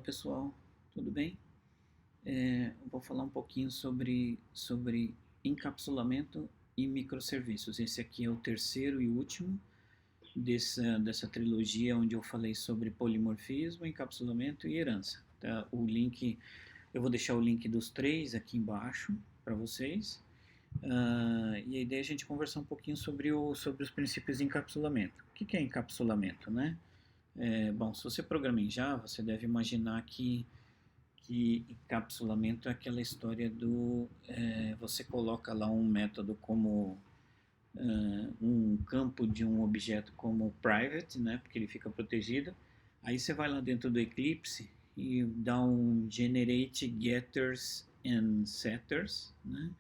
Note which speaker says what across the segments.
Speaker 1: pessoal, tudo bem? Eu vou falar um pouquinho sobre encapsulamento e microserviços. Esse aqui é o terceiro e último dessa trilogia onde eu falei sobre polimorfismo, encapsulamento e herança. Tá? Eu vou deixar o link dos três aqui embaixo para vocês. E a ideia é a gente conversar um pouquinho sobre os princípios de encapsulamento. O que é encapsulamento, né? Bom, se você programa em Java, você deve imaginar que encapsulamento é aquela história você coloca lá um método como um campo de um objeto como private, né, porque ele fica protegido. Aí você vai lá dentro do Eclipse e dá um generate getters and setters, né?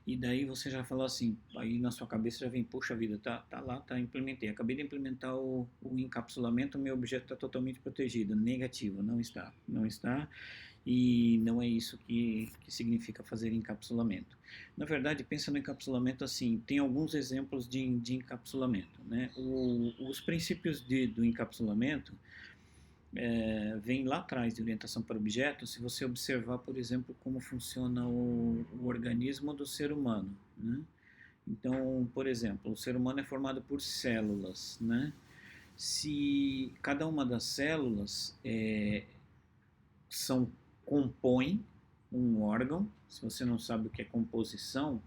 Speaker 1: E daí você já falou assim, aí na sua cabeça já vem, puxa vida, tá lá, implementei. Acabei de implementar o encapsulamento, o meu objeto está totalmente protegido. Negativo, não está. E não é isso que significa fazer encapsulamento. Na verdade, pensa no encapsulamento assim, tem alguns exemplos de encapsulamento, né? Os princípios do encapsulamento vem lá atrás de orientação para objetos, se você observar, por exemplo, como funciona o organismo do ser humano, né? Então, por exemplo, o ser humano é formado por células, né? Se cada uma das células são compõe um órgão, se você não sabe o que é composição,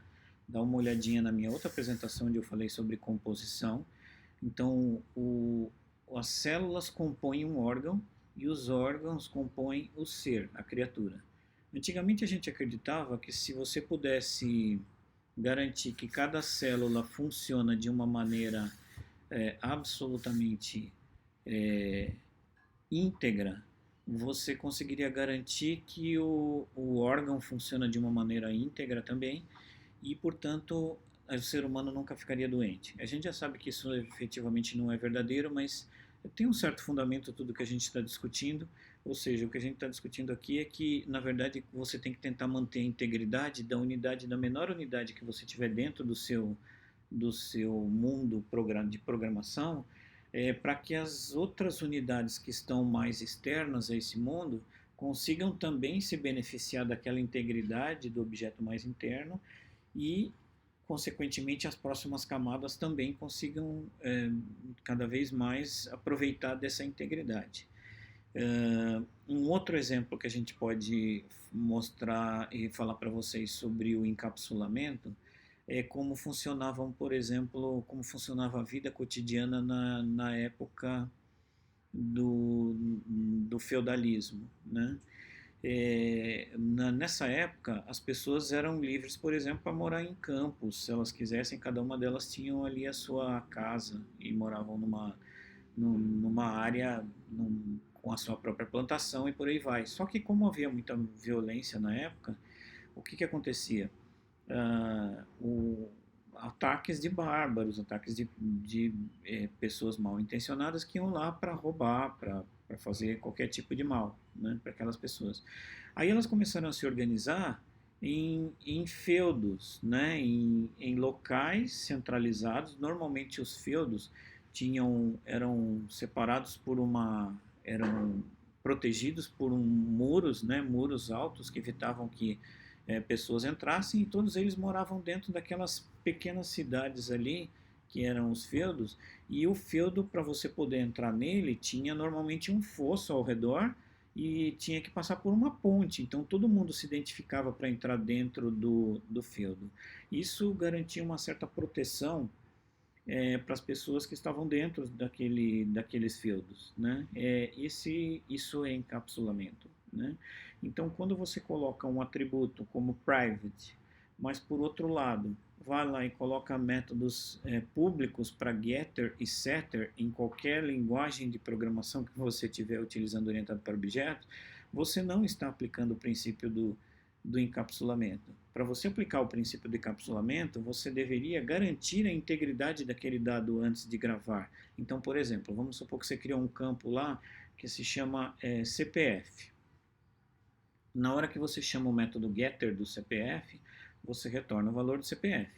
Speaker 1: dá uma olhadinha na minha outra apresentação onde eu falei sobre composição. Então, as células compõem um órgão e os órgãos compõem o ser, a criatura. Antigamente a gente acreditava que se você pudesse garantir que cada célula funciona de uma maneira absolutamente íntegra, você conseguiria garantir que o órgão funciona de uma maneira íntegra também e, portanto, o ser humano nunca ficaria doente. A gente já sabe que isso efetivamente não é verdadeiro, mas tem um certo fundamento tudo que a gente está discutindo, ou seja, o que a gente está discutindo aqui é que, na verdade, você tem que tentar manter a integridade da menor unidade que você tiver dentro do seu mundo de programação, para que as outras unidades que estão mais externas a esse mundo consigam também se beneficiar daquela integridade do objeto mais interno e, consequentemente, as próximas camadas também consigam cada vez mais aproveitar dessa integridade. Um outro exemplo que a gente pode mostrar e falar para vocês sobre o encapsulamento como funcionavam, por exemplo, como funcionava a vida cotidiana na época do feudalismo, né? Nessa época, as pessoas eram livres, por exemplo, para morar em campos. Se elas quisessem, cada uma delas tinham ali a sua casa e moravam numa área com a sua própria plantação e por aí vai. Só que como havia muita violência na época, o que acontecia? Ataques de bárbaros, ataques de pessoas mal intencionadas que iam lá para roubar, para fazer qualquer tipo de mal, né, para aquelas pessoas. Aí elas começaram a se organizar em feudos, né, em locais centralizados. Normalmente os feudos eram separados eram protegidos por muros, né, muros altos que evitavam que pessoas entrassem, e todos eles moravam dentro daquelas pequenas cidades ali que eram os feudos, e o feudo, para você poder entrar nele, tinha normalmente um fosso ao redor e tinha que passar por uma ponte, então todo mundo se identificava para entrar dentro do feudo. Isso garantia uma certa proteção para as pessoas que estavam dentro daqueles feudos, né? Isso é encapsulamento, né? Então, quando você coloca um atributo como private, mas por outro lado, vai lá e coloca métodos públicos para getter e setter em qualquer linguagem de programação que você estiver utilizando orientado para objetos, você não está aplicando o princípio do encapsulamento. Para você aplicar o princípio do encapsulamento, você deveria garantir a integridade daquele dado antes de gravar. Então, por exemplo, vamos supor que você criou um campo lá que se chama CPF. Na hora que você chama o método getter do CPF, você retorna o valor do CPF.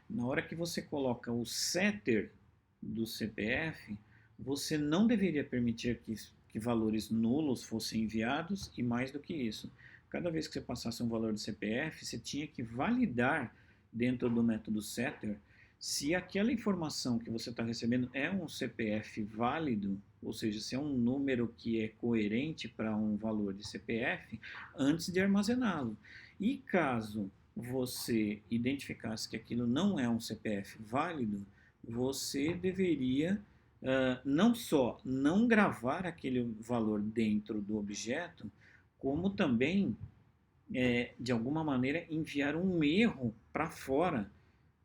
Speaker 1: Na hora que você coloca o setter do CPF, você não deveria permitir que que valores nulos fossem enviados e mais do que isso. Cada vez que você passasse um valor de CPF, você tinha que validar dentro do método setter se aquela informação que você está recebendo é um CPF válido, ou seja, se é um número que é coerente para um valor de CPF, antes de armazená-lo. E caso você identificasse que aquilo não é um CPF válido, você deveria não só não gravar aquele valor dentro do objeto, como também, de alguma maneira, enviar um erro para fora,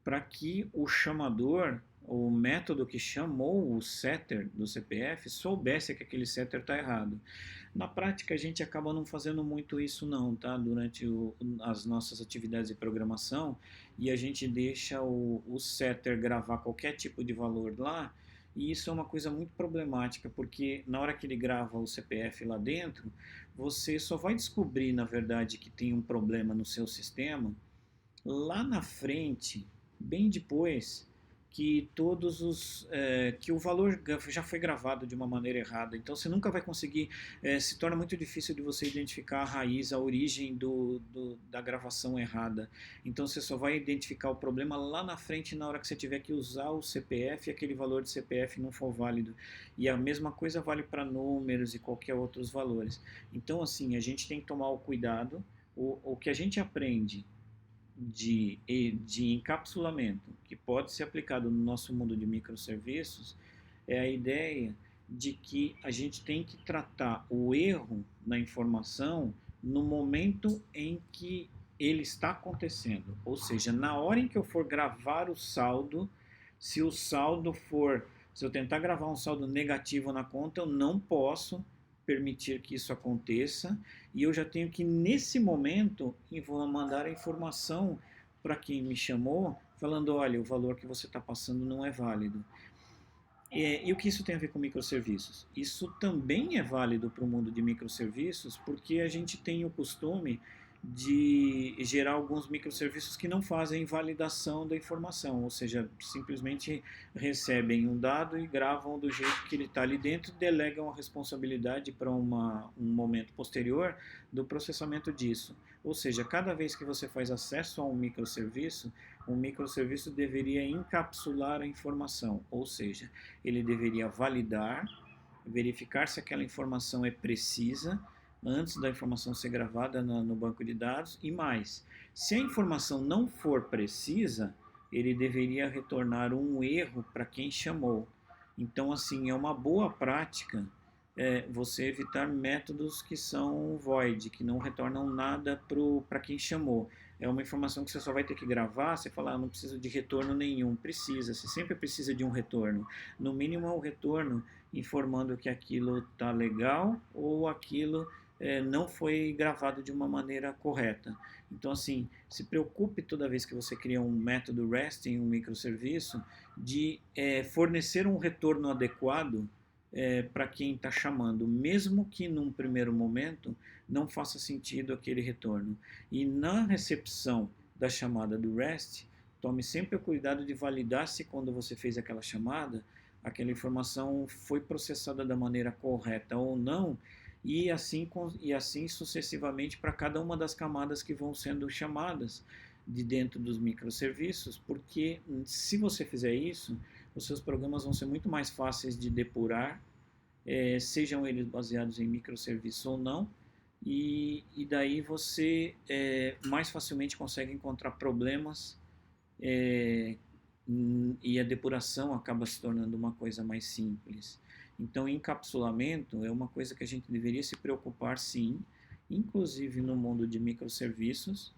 Speaker 1: para que o chamador, o método que chamou o setter do CPF, soubesse que aquele setter está errado. Na prática, a gente acaba não fazendo muito isso não, tá? Durante as nossas atividades de programação, e a gente deixa o setter gravar qualquer tipo de valor lá, e isso é uma coisa muito problemática, porque na hora que ele grava o CPF lá dentro, você só vai descobrir, na verdade, que tem um problema no seu sistema lá na frente, bem depois que que o valor já foi gravado de uma maneira errada. Então você nunca vai conseguir, se torna muito difícil de você identificar a raiz, a origem da gravação errada. Então você só vai identificar o problema lá na frente, na hora que você tiver que usar o CPF e aquele valor de CPF não for válido. E a mesma coisa vale para números e qualquer outros valores. Então assim, a gente tem que tomar o cuidado. O que a gente aprende de encapsulamento, que pode ser aplicado no nosso mundo de microserviços, é a ideia de que a gente tem que tratar o erro na informação no momento em que ele está acontecendo. Ou seja, na hora em que eu for gravar o saldo, se o saldo for, se eu tentar gravar um saldo negativo na conta, eu não posso permitir que isso aconteça, e eu já tenho que, nesse momento, vou mandar a informação para quem me chamou, falando, olha, o valor que você está passando não é válido. E o que isso tem a ver com microserviços? Isso também é válido para o mundo de microserviços, porque a gente tem o costume de gerar alguns microserviços que não fazem validação da informação, ou seja, simplesmente recebem um dado e gravam do jeito que ele está ali dentro, delegam a responsabilidade para um momento posterior do processamento disso. Ou seja, cada vez que você faz acesso a um microserviço deveria encapsular a informação, ou seja, ele deveria validar, verificar se aquela informação é precisa, antes da informação ser gravada no banco de dados, e mais, se a informação não for precisa, ele deveria retornar um erro para quem chamou. Então, assim, é uma boa prática você evitar métodos que são void, que não retornam nada para quem chamou. É uma informação que você só vai ter que gravar, você fala, não preciso de retorno nenhum. Precisa, você sempre precisa de um retorno. No mínimo é um retorno informando que aquilo está legal ou aquilo não foi gravado de uma maneira correta. Então, assim, se preocupe toda vez que você cria um método REST em um microserviço de fornecer um retorno adequado para quem está chamando, mesmo que num primeiro momento não faça sentido aquele retorno. E na recepção da chamada do REST, tome sempre o cuidado de validar se quando você fez aquela chamada, aquela informação foi processada da maneira correta ou não, e assim sucessivamente para cada uma das camadas que vão sendo chamadas de dentro dos microserviços, porque se você fizer isso, os seus programas vão ser muito mais fáceis de depurar, sejam eles baseados em microserviços ou não, e daí você mais facilmente consegue encontrar problemas e a depuração acaba se tornando uma coisa mais simples. Então, encapsulamento é uma coisa que a gente deveria se preocupar, sim, inclusive no mundo de microserviços.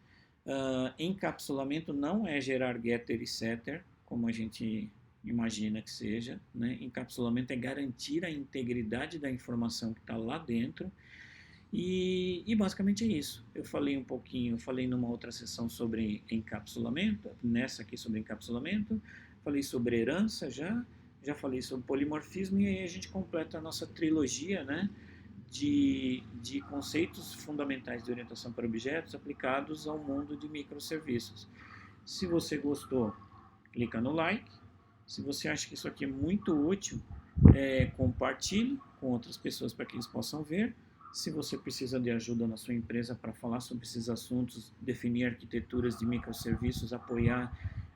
Speaker 1: Encapsulamento não é gerar getter e setter, como a gente imagina que seja, né? Encapsulamento é garantir a integridade da informação que está lá dentro. E basicamente é isso. Eu falei numa outra sessão sobre encapsulamento, nessa aqui sobre encapsulamento, falei sobre herança já falei sobre polimorfismo, e aí a gente completa a nossa trilogia, né, de conceitos fundamentais de orientação para objetos aplicados ao mundo de microserviços. Se você gostou, clica no like. Se você acha que isso aqui é muito útil, compartilhe com outras pessoas para que eles possam ver. Se você precisa de ajuda na sua empresa para falar sobre esses assuntos, definir arquiteturas de microserviços, apoiar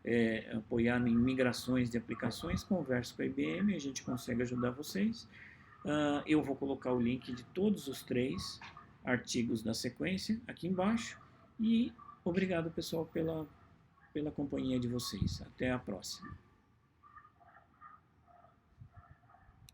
Speaker 1: em migrações de aplicações, converse com a IBM, a gente consegue ajudar vocês. Eu vou colocar o link de todos os 3 artigos da sequência aqui embaixo. E obrigado, pessoal, pela companhia de vocês. Até a próxima.